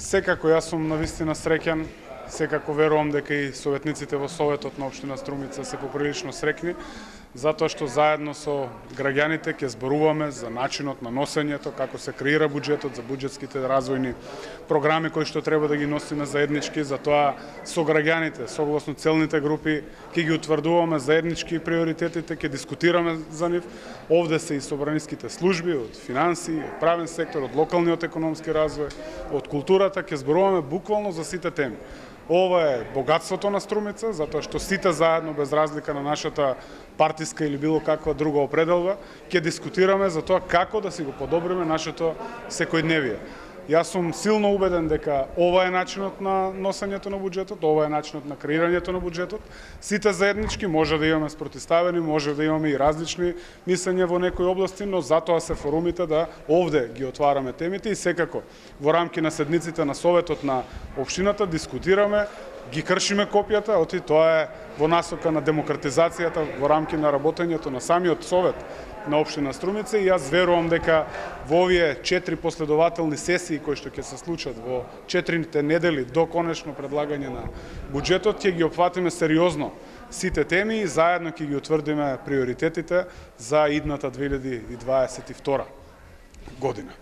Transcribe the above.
Секако јас сум навистина среќен, секако верувам дека и советниците во Советот на општина Струмица се поприлично среќни, затоа што заедно со граѓаните ќе зборуваме за начинот на носењето, како се креира буџетот, за буџетските развојни програми кои што треба да ги носиме заеднички, затоа со граѓаните, согласно целните групи, ќе ги утврдуваме заеднички приоритетите, ќе дискутираме за нив. Овде се и собраниските служби, од финансии, од правен сектор, од локалниот економски развој, од културата, ќе зборуваме буквално за сите теми. Ова е богатството на Струмица, затоа што сите заедно, без разлика на нашата партиска или било каква друга определба, ќе дискутираме за тоа како да си го подобриме нашето секојдневие. Јас сум силно убеден дека ова е начинот на носењето на буџетот, ова е начинот на креирањето на буџетот. Сите заеднички може да имаме спротивставени, може да имаме и различни мислења во некои области, но затоа се форумите да овде ги отвараме темите и секако во рамки на седниците на Советот на општината дискутираме, ги кршиме копијата, оти тоа е во насока на демократизацијата во рамки на работењето на самиот Совет на општина Струмица и јас верувам дека во овие 4 последователни сесии кои што ќе се случат во 4 недели до конечно предлагање на буџетот, ќе ги опфатиме сериозно сите теми и заедно ќе ги утврдиме приоритетите за идната 2022 година.